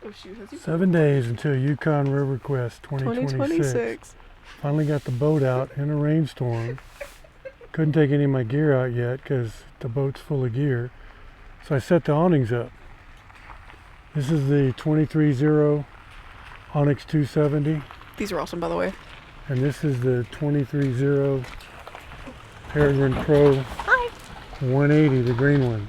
Oh shoot, has he 7 days until Yukon River Quest 2026. Finally got the boat out in a rainstorm. Couldn't take any of my gear out yet because the boat's full of gear. So I set the awnings up. This is the 23Zero Onyx 270. These are awesome, by the way. And this is the 23Zero Peregrine Pro 180, the green one.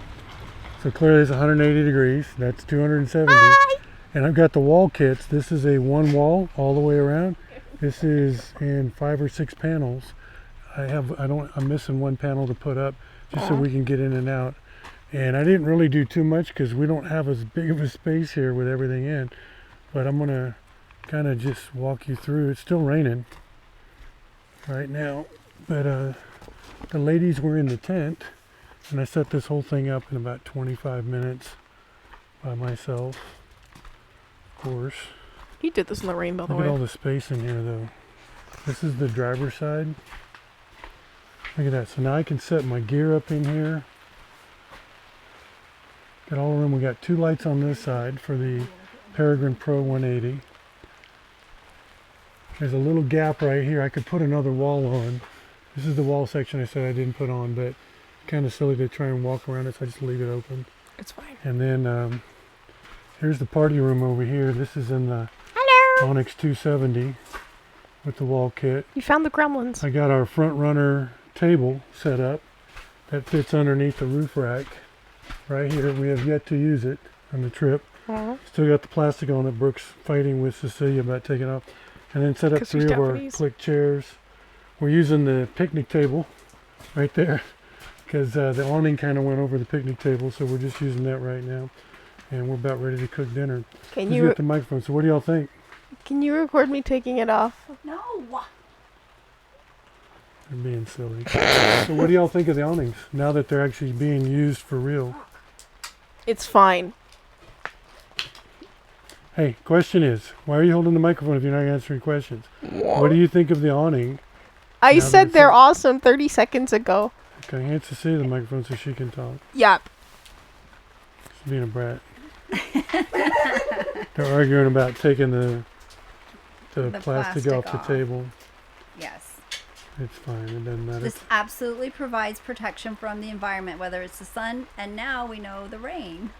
So clearly it's 180 degrees. That's 270. Hi. And I've got the wall kits. This is a one wall all the way around. This is in 5 or 6 panels. I'm missing one panel to put up just so we can get in and out. And I didn't really do too much because we don't have as big of a space here with everything in. But I'm gonna kind of just walk you through. It's still raining right now, but the ladies were in the tent and I set this whole thing up in about 25 minutes by myself, of course. You did this in the rain, by the way. Look at all the space in here though. This is the driver's side. Look at that. So now I can set my gear up in here. Got all the room. We got 2 lights on this side for the Peregrine Pro 180. There's a little gap right here. I could put another wall on. This is the wall section I said I didn't put on, but kind of silly to try and walk around it, so I just leave it open. It's fine. And then here's the party room over here. This is in the Onyx 270 with the wall kit. You found the gremlins. I got our front runner table set up that fits underneath the roof rack right here. We have yet to use it on the trip. Still got the plastic on it. Brooke's fighting with Cecilia about taking off. And then set up 3 of our click chairs. We're using the picnic table right there because the awning kind of went over the picnic table, so we're just using that right now. And we're about ready to cook dinner. Can you get the microphone? So what do y'all think? Can you record me taking it off? No. They're being silly. So what do y'all think of the awnings now that they're actually being used for real? It's fine. Hey, question is, why are you holding the microphone if you're not answering questions? What do you think of the awning? I said they're awesome 30 seconds ago. Okay, hand Cecilia the microphone so she can talk. Yep. She's being a brat. They're arguing about taking the plastic off the table. Yes. It's fine, it doesn't matter. This absolutely provides protection from the environment, whether it's the sun, and now we know the rain.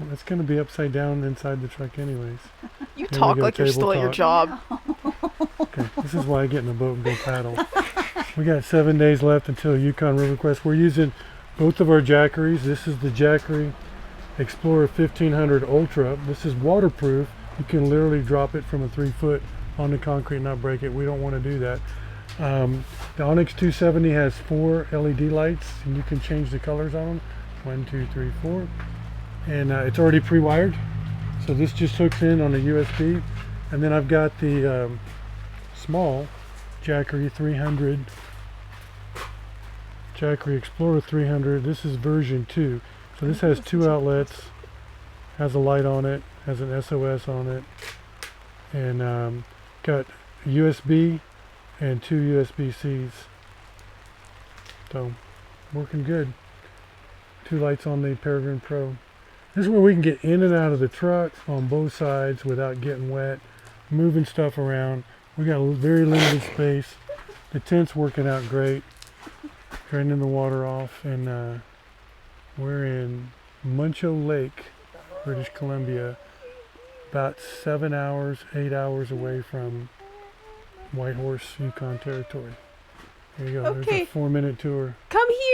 Well, it's going to be upside down inside the truck anyways. You talk like you're still at your job. Okay, this is why I get in the boat and go paddle. We got 7 days left until Yukon River Quest. We're using both of our Jackeries. This is the Jackery Explorer 1500 Ultra. This is waterproof. You can literally drop it from a 3-foot on the concrete and not break it. We don't want to do that. The Onyx 270 has 4 LED lights and you can change the colors on them. 1, 2, 3, 4. And it's already pre-wired. So this just hooks in on a USB. And then I've got the small Jackery 300. Jackery Explorer 300. This is version 2. So this has 2 outlets, has a light on it, has an SOS on it, and got USB and 2 USB-Cs. So, working good. 2 lights on the Peregrine Pro. This is where we can get in and out of the truck on both sides without getting wet, moving stuff around. We got a very limited space. The tent's working out great. Draining the water off, and we're in Muncho Lake, British Columbia, about 7 hours, 8 hours away from Whitehorse, Yukon territory. There you go. Okay. There's a 4-minute tour. Come here.